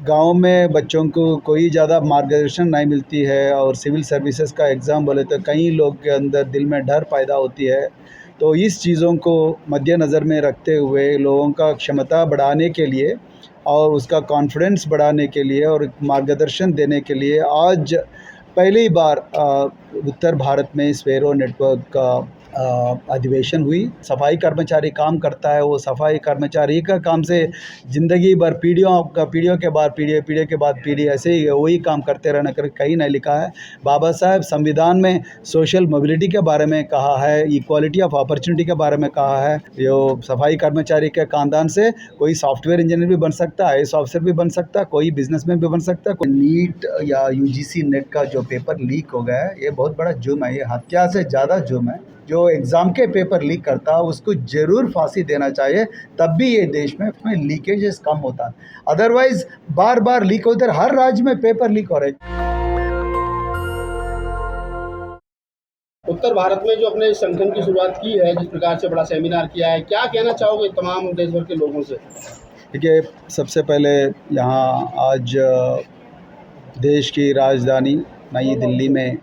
गाँव में बच्चों को कोई ज़्यादा मार्गदर्शन नहीं मिलती है और सिविल सर्विसेज का एग्ज़ाम बोले तो कई लोग के अंदर दिल में डर पैदा होती है। तो इस चीज़ों को मद्देनज़र में रखते हुए लोगों का क्षमता बढ़ाने के लिए और उसका कॉन्फिडेंस बढ़ाने के लिए और मार्गदर्शन देने के लिए आज पहली बार उत्तर भारत में स्पैरो नेटवर्क का अधिवेशन हुई। सफाई कर्मचारी काम करता है, वो सफाई कर्मचारी का काम से ज़िंदगी भर पीढ़ियों के बाद पीढ़ी के बाद पीढ़ी ऐसे ही वही काम करते रहना कर कहीं नहीं लिखा है। बाबा साहब संविधान में सोशल मोबिलिटी के बारे में कहा है, इक्वालिटी ऑफ अपॉर्चुनिटी के बारे में कहा है। जो सफाई कर्मचारी के खानदान से कोई सॉफ्टवेयर इंजीनियर भी बन सकता है, आईएएस ऑफिसर भी बन सकता है, कोई बिजनेसमैन भी बन सकता है। कोई नीट या यूजीसी नेट का जो पेपर लीक हो गया है, ये बहुत बड़ा जुर्म है, ये हत्या से ज़्यादा जुर्म है। जो एग्ज़ाम के पेपर लीक करता है उसको ज़रूर फांसी देना चाहिए, तब भी ये देश में लीकेजेस कम होता है। अदरवाइज़ बार बार लीक होते, हर राज्य में पेपर लीक हो रहे हैं। उत्तर भारत में जो अपने संगठन की शुरुआत की है, जिस प्रकार से बड़ा सेमिनार किया है, क्या कहना चाहोगे तमाम देश भर के लोगों से? देखिए, सबसे पहले यहाँ आज देश की राजधानी नई दिल्ली में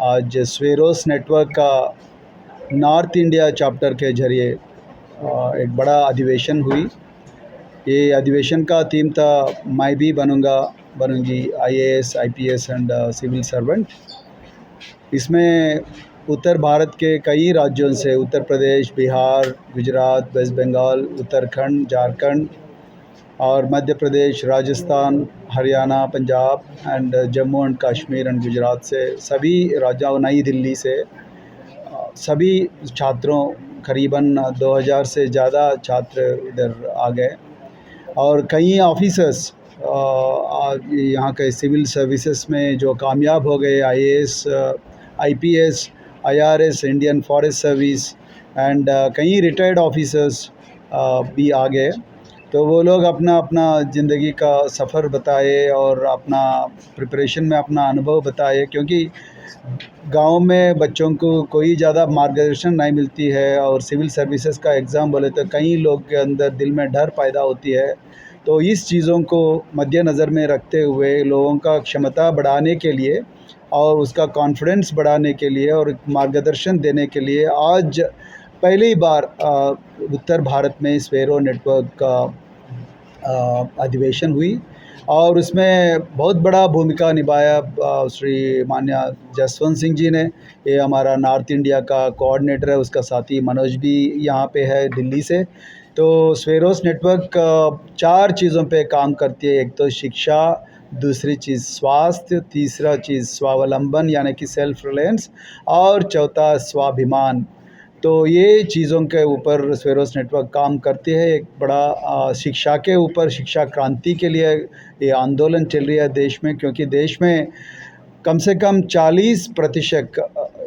आज स्वेरोस नेटवर्क का नॉर्थ इंडिया चैप्टर के ज़रिए एक बड़ा अधिवेशन हुई। ये अधिवेशन का थीम था, मैं भी बनूंगी IAS, IPS and civil servant. इसमें उत्तर भारत के कई राज्यों से, उत्तर प्रदेश, बिहार, गुजरात, वेस्ट बंगाल, उत्तराखंड, झारखंड और Madhya Pradesh, Rajasthan, Haryana, Punjab and Jammu and Kashmir and Gujarat से सभी राज्यों, नई दिल्ली से सभी छात्रों, करीबन 2000 से ज़्यादा छात्र इधर आ गए और कई ऑफिसर्स यहाँ के सिविल सर्विसेज में जो कामयाब हो गए, IAS, IPS, IRS, Indian forest service and कई रिटायर्ड ऑफिसर्स भी आ गए। तो वो लोग अपना अपना ज़िंदगी का सफ़र बताए और अपना प्रिपरेशन में अपना अनुभव बताए, क्योंकि गांव में बच्चों को कोई ज़्यादा मार्गदर्शन नहीं मिलती है और सिविल सर्विसेज का एग्ज़ाम बोले तो कई लोग के अंदर दिल में डर पैदा होती है। तो इस चीज़ों को मद्देनज़र में रखते हुए लोगों का क्षमता बढ़ाने के लिए और उसका कॉन्फिडेंस बढ़ाने के लिए और मार्गदर्शन देने के लिए आज पहली बार उत्तर भारत में स्पैरो नेटवर्क का अधिवेशन हुई और उसमें बहुत बड़ा भूमिका निभाया श्री मान्य जसवंत सिंह जी ने। ये हमारा नॉर्थ इंडिया का कोऑर्डिनेटर है, उसका साथी मनोज भी यहाँ पे है दिल्ली से। तो स्वेरोस नेटवर्क 4 चीज़ों पे काम करती है। एक तो शिक्षा, दूसरी चीज़ स्वास्थ्य, तीसरा चीज़ स्वावलंबन यानी कि सेल्फ रिलायंस और चौथा स्वाभिमान। तो ये चीज़ों के ऊपर स्वेरोस नेटवर्क काम करती है। एक बड़ा शिक्षा के ऊपर, शिक्षा क्रांति के लिए ये आंदोलन चल रही है देश में, क्योंकि देश में कम से कम 40%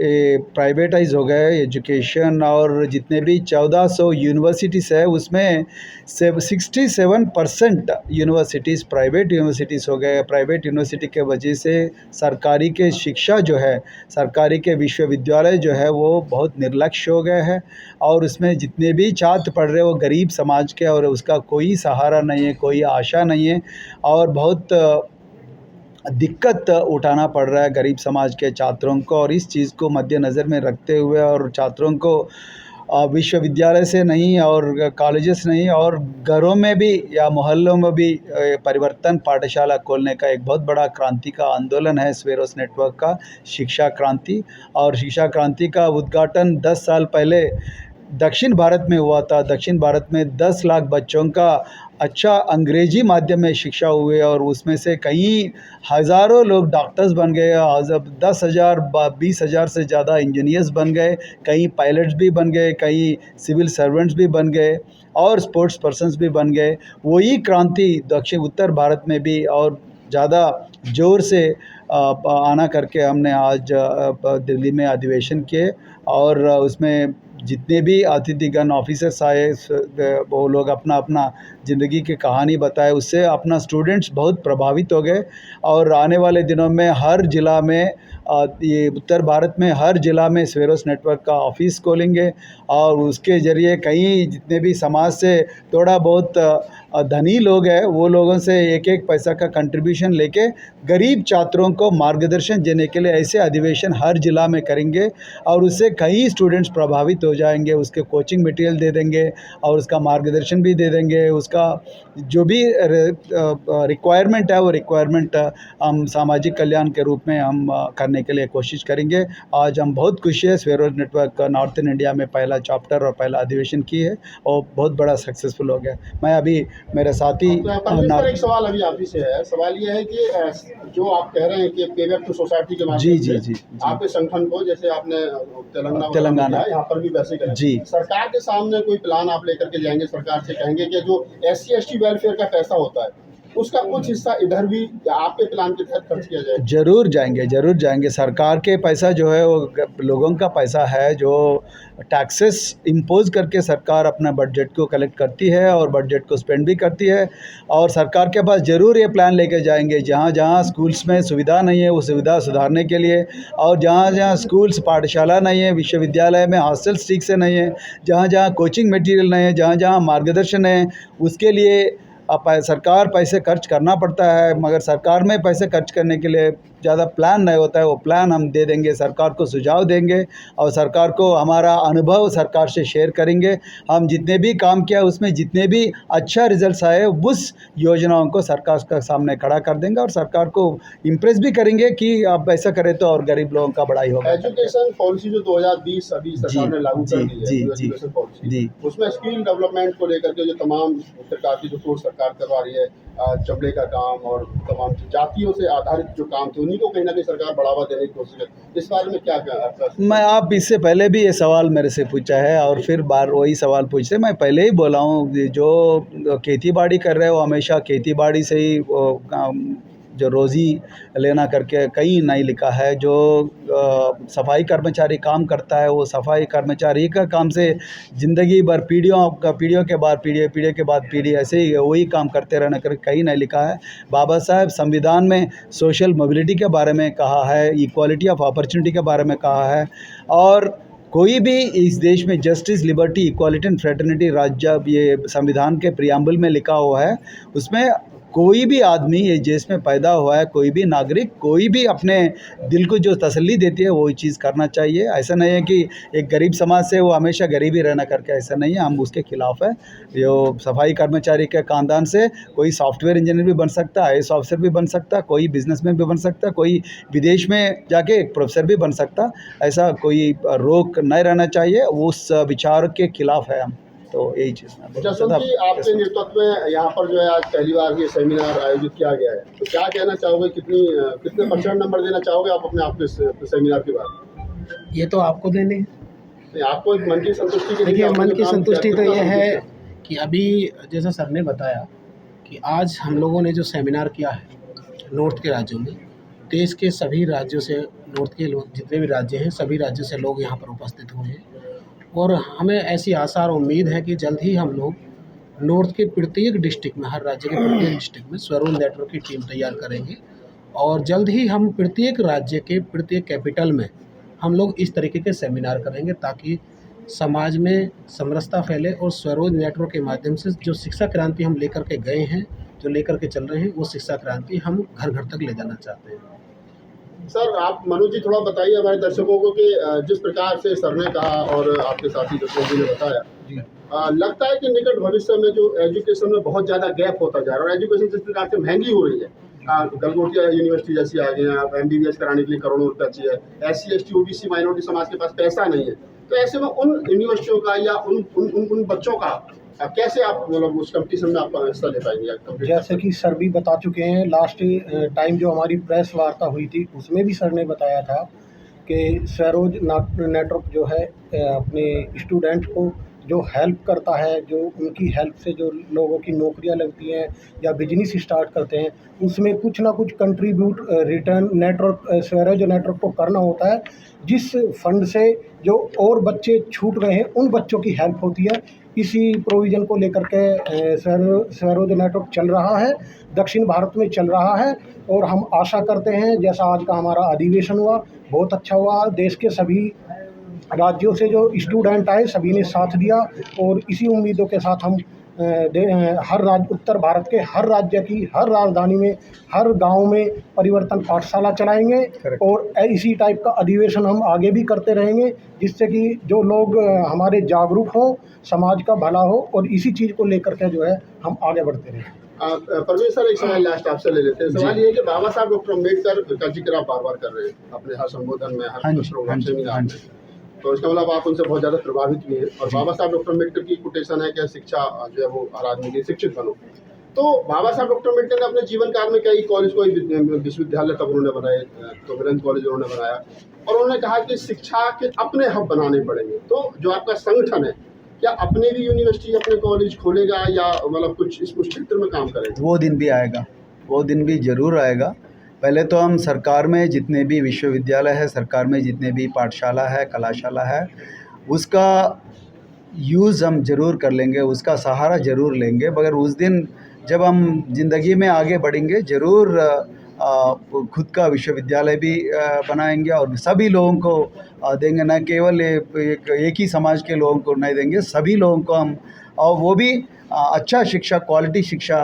ये प्राइवेटाइज हो गए एजुकेशन और जितने भी 1400 यूनिवर्सिटीज़ है उसमें 67% यूनिवर्सिटीज़ प्राइवेट यूनिवर्सिटीज़ हो गए। प्राइवेट यूनिवर्सिटी के वजह से सरकारी के शिक्षा जो है, सरकारी के विश्वविद्यालय जो है वो बहुत निर्लक्ष्य हो गए हैं और उसमें जितने भी छात्र पढ़ रहे हैं वो गरीब समाज के और उसका कोई सहारा नहीं है, कोई आशा नहीं है और बहुत दिक्कत उठाना पड़ रहा है गरीब समाज के छात्रों को। और इस चीज़ को मद्देनज़र में रखते हुए और छात्रों को विश्वविद्यालय से नहीं और कॉलेजेस नहीं और घरों में भी या मोहल्लों में भी परिवर्तन पाठशाला खोलने का एक बहुत बड़ा क्रांति का आंदोलन है स्वेरोस नेटवर्क का, शिक्षा क्रांति। और शिक्षा क्रांति का उद्घाटन 10 साल पहले दक्षिण भारत में हुआ था। दक्षिण भारत में 10 लाख बच्चों का अच्छा अंग्रेजी माध्यम में शिक्षा हुए और उसमें से कई हज़ारों लोग डॉक्टर्स बन गए, 10,000 20,000 से ज़्यादा इंजीनियर्स बन गए, कई पायलट्स भी बन गए, कई सिविल सर्वेंट्स भी बन गए और स्पोर्ट्स पर्सन्स भी बन गए। वही क्रांति दक्षिण उत्तर भारत में भी और ज़्यादा ज़ोर से आना करके हमने आज दिल्ली में अधिवेशन किए और उसमें जितने भी अतिथिगण ऑफिसर्स आए वो लोग अपना अपना ज़िंदगी की कहानी बताए, उससे अपना स्टूडेंट्स बहुत प्रभावित हो गए। और आने वाले दिनों में हर ज़िला में ये उत्तर भारत में हर ज़िला में स्वेरोस नेटवर्क का ऑफिस खोलेंगे और उसके ज़रिए कई जितने भी समाज से थोड़ा बहुत धनी लोग हैं वो लोगों से एक एक पैसा का कंट्रीब्यूशन लेके गरीब छात्रों को मार्गदर्शन देने के लिए ऐसे अधिवेशन हर ज़िला में करेंगे और उससे कई स्टूडेंट्स प्रभावित हो जाएंगे। उसके कोचिंग मटेरियल दे देंगे और उसका मार्गदर्शन भी दे देंगे। उसका जो भी रिक्वायरमेंट है वो रिक्वायरमेंट हम सामाजिक कल्याण के रूप में हम करने के लिए कोशिश करेंगे। आज हम बहुत खुश है स्वेरोस नेटवर्क नॉर्थन इंडिया में पहला चैप्टर और पहला अधिवेशन की है और बहुत बड़ा सक्सेसफुल हो गया। मैं अभी मेरे साथी परमेश सर, एक सवाल अभी आप ही से है। सवाल ये है कि जो आप कह रहे हैं कि पे बैक टू सोसाइटी के माध्यम से आपके संगठन को, जैसे आपने तेलंगाना यहाँ पर भी वैसे करें, जी, सरकार के सामने कोई प्लान आप लेकर के जाएंगे, सरकार से कहेंगे कि जो SC/ST वेलफेयर का पैसा होता है उसका कुछ हिस्सा इधर भी आपके प्लान के तहत खर्च किया जाए? ज़रूर जाएंगे। सरकार के पैसा जो है वो लोगों का पैसा है, जो टैक्सेस इम्पोज करके सरकार अपना बजट को कलेक्ट करती है और बजट को स्पेंड भी करती है। और सरकार के पास ज़रूर ये प्लान लेके जाएंगे जहाँ जहाँ स्कूल्स में सुविधा नहीं है वो सुविधा सुधारने के लिए, और जहाँ जहाँ स्कूल्स पाठशाला नहीं है, विश्वविद्यालय में हॉस्टल्स ठीक से नहीं है, जहाँ जहाँ कोचिंग मटेरियल नहीं है, जहाँ जहाँ मार्गदर्शन है, उसके लिए सरकार पैसे खर्च करना पड़ता है। मगर सरकार में पैसे खर्च करने के लिए ज़्यादा प्लान नहीं होता है। वो प्लान हम दे देंगे, सरकार को सुझाव देंगे और सरकार को हमारा अनुभव सरकार से शेयर करेंगे। हम जितने भी काम किया उसमें जितने भी अच्छा रिजल्ट्स आए उस योजनाओं को सरकार के सामने खड़ा कर देंगे और सरकार को इम्प्रेस भी करेंगे कि आप ऐसा करें तो और गरीब लोगों का बड़ाई होगा। एजुकेशन पॉलिसी जो 2020 अभी सरकार ने लागू कर दी है, एजुकेशन पॉलिसी, उसमें स्किल डेवलपमेंट को लेकर के जो तमाम प्रकार की जो सोर्स सरकार करवा रही है, चमड़े का काम और तमाम जातियों से आधारित जो काम थे उन्हीं को कहीं ना कहीं सरकार बढ़ावा देने की कोशिश है। इस बारे में क्या आपका? मैं आप इससे पहले भी ये सवाल मेरे से पूछा है और फिर बार वही सवाल पूछते। मैं पहले ही बोला हूँ जो खेती बाड़ी कर रहे हो हमेशा खेती बाड़ी से ही जो रोज़ी लेना करके कहीं नहीं लिखा है। जो सफाई कर्मचारी काम करता है वो सफाई कर्मचारी का काम से ज़िंदगी भर पीढ़ियों के बाद पीढ़ी ऐसे ही वही काम करते रहना कर कहीं नहीं लिखा है। बाबा साहब संविधान में सोशल मोबिलिटी के बारे में कहा है, इक्वालिटी ऑफ अपॉर्चुनिटी के बारे में कहा है। और कोई भी इस देश में justice, liberty, equality and fraternity राज्य ये संविधान के प्रियम्बल में लिखा हुआ है। उसमें कोई भी आदमी ये देश में पैदा हुआ है, कोई भी नागरिक, कोई भी अपने दिल को जो तसल्ली देती है वही चीज़ करना चाहिए। ऐसा नहीं है कि एक गरीब समाज से वो हमेशा गरीब ही रहना करके, ऐसा नहीं है। हम उसके खिलाफ है। जो सफाई कर्मचारी के खानदान से कोई सॉफ्टवेयर इंजीनियर भी बन सकता है, IAS ऑफिसर भी बन सकता है, कोई बिजनेसमैन भी बन सकता है, कोई विदेश में जाके एक प्रोफेसर भी बन सकता। ऐसा कोई रोक नहीं रहना चाहिए। उस विचार के खिलाफ है हम। तो यही चीज़ जसवंत जी, आपके नेतृत्व में यहाँ पर जो है आज पहली बार ये सेमिनार आयोजित किया गया है, तो क्या कहना चाहोगे, कितने % नंबर देना चाहोगे आप अपने आपके सेमिनार के बाद? ये तो आपको देने हैं। आपको एक मन की संतुष्टि के लिए? देखिए, मन की संतुष्टि तो ये है कि अभी जैसा सर ने बताया कि आज हम लोगों ने जो सेमिनार किया है नॉर्थ के राज्यों में, देश के सभी राज्यों से, नॉर्थ के लोग जितने भी राज्य हैं सभी राज्यों से लोग यहाँ पर उपस्थित हुए हैं। और हमें ऐसी आशा और उम्मीद है कि जल्द ही हम लोग नॉर्थ के प्रत्येक डिस्ट्रिक्ट में, हर राज्य के प्रत्येक डिस्ट्रिक्ट में स्वरोज नेटवर्क की टीम तैयार करेंगे और जल्द ही हम प्रत्येक राज्य के प्रत्येक कैपिटल में हम लोग इस तरीके के सेमिनार करेंगे ताकि समाज में समरसता फैले और स्वरोज नेटवर्क के माध्यम से जो शिक्षा क्रांति हम लेकर के गए हैं, जो लेकर के चल रहे हैं, वो शिक्षा क्रांति हम घर घर तक ले जाना चाहते हैं। सर, आप मनोज जी थोड़ा बताइए हमारे दर्शकों को कि जिस प्रकार से सर ने कहा और आपके साथी जसवंत जी ने बताया, लगता है कि निकट भविष्य में जो एजुकेशन में बहुत ज़्यादा गैप होता जा रहा है और एजुकेशन जिस प्रकार से महंगी हो रही है, गलगोटिया यूनिवर्सिटी जैसी आ गई हैं, आप MBBS कराने के लिए करोड़ों रुपया चाहिए, SC/ST OBC माइनॉरिटी समाज के पास पैसा नहीं है, तो ऐसे में उन यूनिवर्सिटियों का या उन बच्चों का कैसे आप मतलब उस कंपटीशन में आप हिस्सा ले पाएंगे? जैसे कि सर भी बता चुके हैं, लास्ट टाइम जो हमारी प्रेस वार्ता हुई थी उसमें भी सर ने बताया था कि स्वरोज नेटवर्क जो है अपने स्टूडेंट को जो हेल्प करता है, जो उनकी हेल्प से जो लोगों की नौकरियां लगती हैं या बिजनेस स्टार्ट करते हैं, उसमें कुछ ना कुछ contribute return network Swaraj network को करना होता है, जिस फंड से जो और बच्चे छूट गए हैं उन बच्चों की हेल्प होती है। इसी प्रोविज़न को लेकर के स्वरोज नेटवर्क चल रहा है, दक्षिण भारत में चल रहा है। और हम आशा करते हैं, जैसा आज का हमारा अधिवेशन हुआ बहुत अच्छा हुआ, देश के सभी राज्यों से जो स्टूडेंट आए सभी ने साथ दिया, और इसी उम्मीदों के साथ हम हर राज्य, उत्तर भारत के हर राज्य की हर राजधानी में, हर गांव में परिवर्तन पाठशाला चलाएंगे। Correct. और इसी टाइप का अधिवेशन हम आगे भी करते रहेंगे, जिससे कि जो लोग हमारे जागरूक हों, समाज का भला हो, और इसी चीज़ को लेकर के जो है हम आगे बढ़ते रहें। परवीन सर, एक सवाल लास्ट आपसे ले लेते हैं। सवाल ये है कि बाबा साहब डॉक्टर अम्बेडकर का जिक्र आप बार बार कर रहे हैं अपने हर संबोधन में, हर प्रोग्राम सेमिनार में, तो इसका मतलब आप उनसे बहुत ज़्यादा प्रभावित हुए हैं। और बाबा साहब डॉक्टर अम्बेडकर की कोटेशन है कि शिक्षा जो है वो हर आदमी की शिक्षित बनो। तो बाबा साहब डॉक्टर अम्बेडकर ने अपने जीवन काल में कई कॉलेज, कोई विश्वविद्यालय तब उन्होंने बनाए, तो मिलन कॉलेज उन्होंने बनाया, और उन्होंने कहा कि शिक्षा के अपने हब बनाने पड़ेंगे। तो जो आपका संगठन है, क्या अपने भी यूनिवर्सिटी, अपने कॉलेज खोलेगा, या मतलब कुछ इस क्षेत्र में काम करेगा? वो दिन भी आएगा, वो दिन भी ज़रूर आएगा। पहले तो हम सरकार में जितने भी विश्वविद्यालय है, सरकार में जितने भी पाठशाला है, कलाशाला है, उसका यूज़ हम ज़रूर कर लेंगे, उसका सहारा ज़रूर लेंगे। मगर उस दिन जब हम ज़िंदगी में आगे बढ़ेंगे, ज़रूर खुद का विश्वविद्यालय भी बनाएंगे, और सभी लोगों को देंगे, न केवल एक ही समाज के लोगों को नहीं देंगे, सभी लोगों को हम, और वो भी अच्छा शिक्षा, क्वालिटी शिक्षा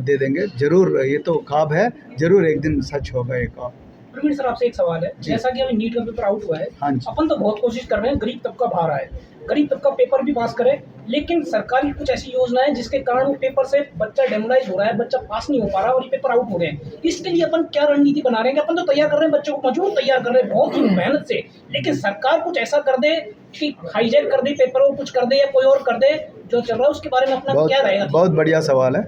दे देंगे। ज़रूर, ये तो ख्वाब है, ज़रूर एक दिन सच होगा ये ख्वाब। प्रवीण सर, आपसे एक सवाल है। जैसा कि अभी नीट का पेपर आउट हुआ है, हाँ जी। अपन तो बहुत कोशिश कर रहे हैं गरीब तबका बाहर आए, गरीब तबका पेपर भी पास करे, लेकिन सरकार की कुछ ऐसी योजनाएं जिसके कारण वो पेपर से बच्चा डेमोराइज हो रहा है, बच्चा पास नहीं हो पा रहा और ये पेपर आउट हो रहे हैं। इसके लिए अपन क्या रणनीति बना रहे हैं? अपन तो तैयार कर रहे हैं, बच्चों को मजबूत तैयार कर रहे हैं बहुत ही मेहनत से, लेकिन सरकार कुछ ऐसा कर दे कि हाईजैक कर दे पेपर, कुछ कर दे या कोई और कर दे जो चल रहा है, उसके बारे में अपना क्या रहेगा? बहुत बढ़िया सवाल है।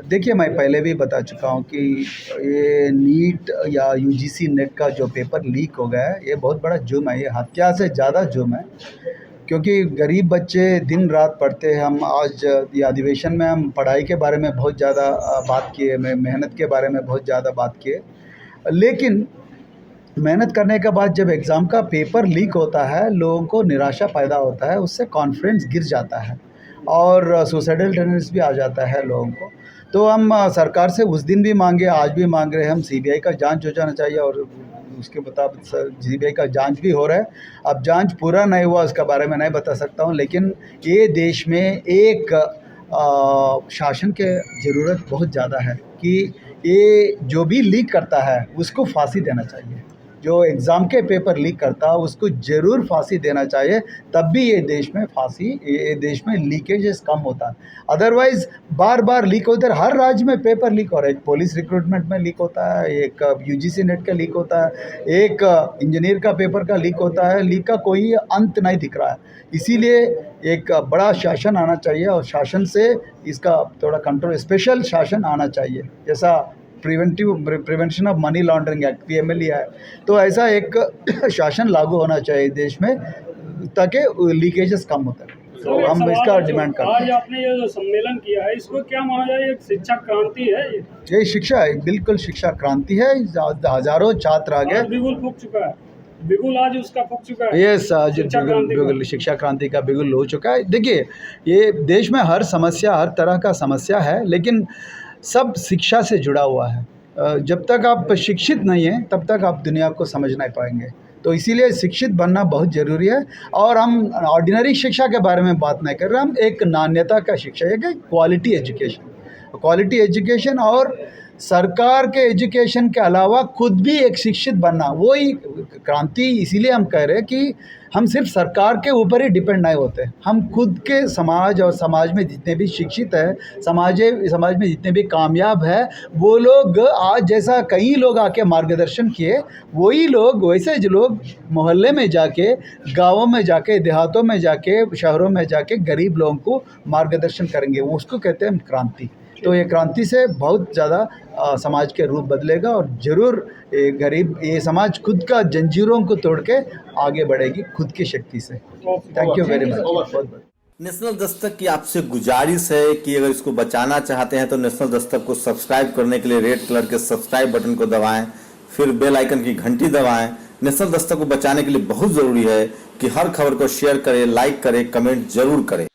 देखिए, मैं पहले भी बता चुका हूँ कि ये नीट या यूजीसी नेट का जो पेपर लीक हो गया है, ये बहुत बड़ा जुर्म है, ये हत्या से ज़्यादा जुर्म है। क्योंकि गरीब बच्चे दिन रात पढ़ते हैं। हम आज ये अधिवेशन में हम पढ़ाई के बारे में बहुत ज़्यादा बात किए, मेहनत के बारे में बहुत ज़्यादा बात किए, लेकिन मेहनत करने के बाद जब एग्ज़ाम का पेपर लीक होता है, लोगों को निराशा पैदा होता है, उससे कॉन्फिडेंस गिर जाता है और सुसाइडल टेंडेंसी भी आ जाता है लोगों को। तो हम सरकार से उस दिन भी मांगे, आज भी मांग रहे हैं, हम सीबीआई का जांच हो जाना चाहिए, और उसके मुताबिक सीबीआई का जांच भी हो रहा है। अब जांच पूरा नहीं हुआ, उसके बारे में नहीं बता सकता हूँ, लेकिन ये देश में एक शासन के ज़रूरत बहुत ज़्यादा है कि ये जो भी लीक करता है उसको फांसी देना चाहिए। जो एग्ज़ाम के पेपर लीक करता है उसको ज़रूर फांसी देना चाहिए, तब भी ये देश में लीकेजेस कम होता है। अदरवाइज़ बार बार लीक होता है, हर राज्य में पेपर लीक हो रहा है। एक पुलिस रिक्रूटमेंट में लीक होता है, एक यूजीसी नेट का लीक होता है, एक इंजीनियर का पेपर का लीक होता है। लीक का कोई अंत नहीं दिख रहा है। इसीलिए एक बड़ा शासन आना चाहिए, और शासन से इसका थोड़ा कंट्रोल, स्पेशल शासन आना चाहिए, जैसा prevention of money laundering act PMLE है। तो ऐसा एक शासन लागू होना चाहिए देश में, ताकि लीकेजेस कम होता है। तो हम इसका डिमांड करते हैं। आज आपने ये जो सम्मेलन किया है, इसको क्या माना जाए? एक शिक्षा क्रांति है ये शिक्षा है, बिल्कुल शिक्षा क्रांति है। हजारों छात्र आ गए। बिगुल फूक चुका है, बिगुल आज उसका फूक चुका है। ये बिगुल शिक्षा क्रांति का बिगुल हो चुका है। देखिए, ये देश में हर तरह का समस्या है, लेकिन सब शिक्षा से जुड़ा हुआ है। जब तक आप शिक्षित नहीं हैं, तब तक आप दुनिया को समझ नहीं पाएंगे। तो इसीलिए शिक्षित बनना बहुत ज़रूरी है। और हम ऑर्डिनरी शिक्षा के बारे में बात नहीं कर रहे, हम एक नान्यता का शिक्षा, एक क्वालिटी एजुकेशन और सरकार के एजुकेशन के अलावा खुद भी एक शिक्षित बनना, वही क्रांति। इसीलिए हम कह रहे हैं कि हम सिर्फ सरकार के ऊपर ही डिपेंड नहीं होते, हम खुद के समाज और समाज में जितने भी शिक्षित हैं, समाज में जितने भी कामयाब हैं, वो लोग आज जैसा कई लोग आके मार्गदर्शन किए, वही लोग, वैसे जो लोग मोहल्ले में जाके, गाँवों में जाके, देहातों में जाके, शहरों में जाके गरीब लोगों को मार्गदर्शन करेंगे, उसको कहते हैं क्रांति। तो ये क्रांति से बहुत ज़्यादा समाज के रूप बदलेगा और ज़रूर ये समाज खुद का जंजीरों को तोड़ के आगे बढ़ेगी खुद की शक्ति से। Thank you very much. National Dastak की आपसे गुजारिश है कि अगर इसको बचाना चाहते हैं तो नेशनल दस्तक को सब्सक्राइब करने के लिए रेड कलर के सब्सक्राइब बटन को दबाएं, फिर बेल आइकन की घंटी दबाएं। नेशनल दस्तक को बचाने के लिए बहुत जरूरी है कि हर खबर को शेयर करें, लाइक करें, कमेंट जरूर करें।